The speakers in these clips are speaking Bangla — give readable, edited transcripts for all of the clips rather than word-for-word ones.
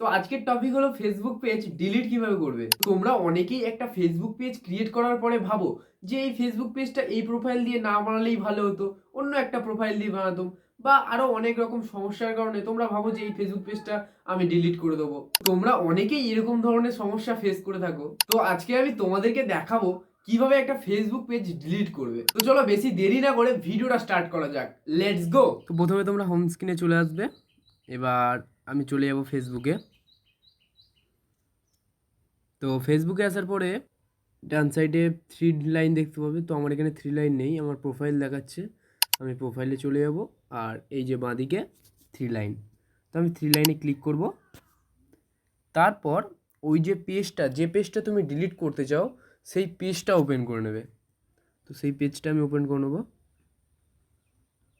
তো আজকের টপিক হলো ফেসবুক পেজ ডিলিট কিভাবে করবে। তোমরা অনেকেই একটা ফেসবুক পেজ ক্রিয়েট করার পরে ভাবো যে এই ফেসবুক পেজটা এই প্রোফাইল দিয়ে না বানালেই ভালো হতো, অন্য একটা প্রোফাইল দিয়ে বানাতাম, বা আরো অনেক রকম সমস্যার কারণে তোমরা ভাবো যে এই ফেসবুক পেজটা আমি ডিলিট করে দেবো। তোমরা অনেকেই এরকম ধরনের সমস্যা ফেস করে থাকো। তো আজকে আমি তোমাদেরকে দেখাবো কিভাবে একটা ফেসবুক পেজ ডিলিট করবে। তো চলো বেশি দেরি না করে ভিডিওটা স্টার্ট করা যাক, লেটস গো। তো প্রথমে তোমরা হোম স্ক্রিনে চলে আসবে। এবার আমি চলে যাব ফেসবুকে। তো ফেসবুকে আসার পরে ডান সাইডে থ্রি লাইন দেখতে পাবে। তো আমার এখানে থ্রি লাইন নেই, আমার প্রোফাইল দেখাচ্ছে। আমি প্রোফাইলে চলে যাব, আর এই যে বাঁদিকে থ্রি লাইন, তো আমি থ্রি লাইনে ক্লিক করব। তারপর ওই যে পেজটা তুমি ডিলিট করতে চাও সেই পেজটা ওপেন করে নেবে। তো সেই পেজটা আমি ওপেন করে নেব।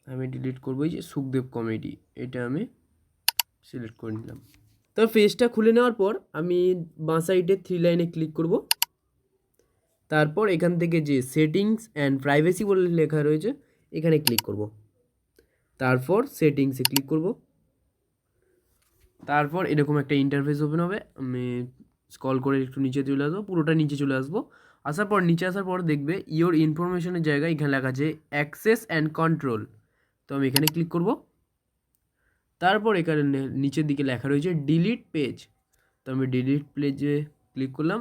আমি ডিলিট করবো এই যে সুখদেব কমেডি, এটা আমি সিলেক্ট করে নিলাম। তো পেজটা খুলে নেওয়ার পর আমি বাঁ সাইডে থ্রি লাইনে ক্লিক করব। তারপর এখান থেকে যে সেটিংস অ্যান্ড প্রাইভেসি বলে লেখা রয়েছে এখানে ক্লিক করব। তারপর সেটিংসে ক্লিক করব। তারপর এরকম একটা ইন্টারফেস ওপেন হবে। আমি স্ক্রল করে একটু নিচে চলে আসবো, পুরোটা নিচে চলে আসবো। নিচে আসার পর দেখবে ইওর ইনফরমেশনের জায়গায় এখানে লেখা আছে অ্যাক্সেস অ্যান্ড কন্ট্রোল। তো আমি এখানে ক্লিক করব। তারপর এখানে নিচের দিকে লেখা রয়েছে ডিলিট পেজ। তো আমি ডিলিট পেজে ক্লিক করলাম,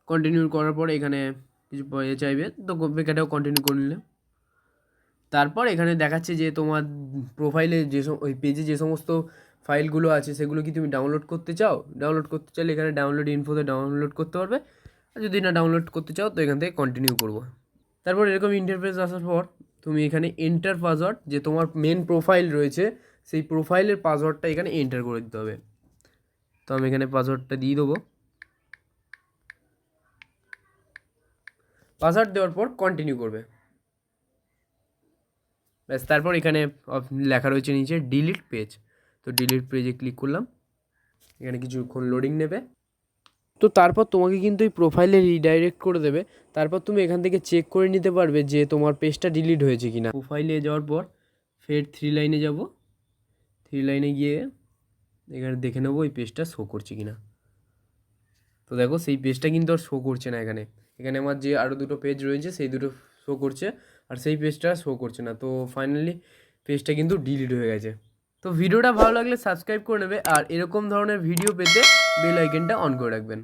কন্টিনিউ করার পর এখানে কিছু চাইবে, তো এটাও কন্টিনিউ করে নিলাম। তারপর এখানে দেখাচ্ছে যে তোমার প্রোফাইলে ওই পেজে যে সমস্ত ফাইলগুলো আছে সেগুলো কি তুমি ডাউনলোড করতে চাও। ডাউনলোড করতে চাইলে এখানে ডাউনলোড ইনফোতে ডাউনলোড করতে পারবে, আর যদি না ডাউনলোড করতে চাও তো এখান থেকে কন্টিনিউ করবো। তারপর এরকম ইন্টারফেস আসার পর তুমি এখানে এন্টার পাসওয়ার্ড, যে তোমার মেন প্রোফাইল রয়েছে সেই প্রোফাইলের পাসওয়ার্ডটা এখানে এন্টার করে দিতে হবে। তো আমি এখানে পাসওয়ার্ডটা দিয়ে দেবো। পাসওয়ার্ড দেওয়ার পর কন্টিনিউ করবে, ব্যাস। তারপর এখানে লেখা রয়েছে নিচে ডিলিট পেজ। তো ডিলিট পেজে ক্লিক করলাম, এখানে কিছুক্ষণ লোডিং নেবে। তো তারপর তোমাকে কিন্তু এই প্রোফাইলে রিডাইরেক্ট করে দেবে। তারপর তুমি এখান থেকে চেক করে নিতে পারবে যে তোমার পেজটা ডিলিট হয়েছে কিনা। প্রোফাইলে যাওয়ার পর ফের থ্রি লাইনে যাব। থ্রি লাইনে গিয়ে এখানে দেখে নেবো এই পেজটা শো করছে কিনা। তো দেখো সেই পেজটা কিন্তু আর শো করছে না। এখানে এখানে আমার যে আরও দুটো পেজ রয়েছে সেই দুটো শো করছে, আর সেই পেজটা শো করছে না। তো ফাইনালি পেজটা কিন্তু ডিলিট হয়ে গেছে। তো ভিডিওটা ভালো লাগলে সাবস্ক্রাইব করে নেবে, আর এরকম ধরনের ভিডিও পেতে বেল আইকনটা অন করে রাখবেন।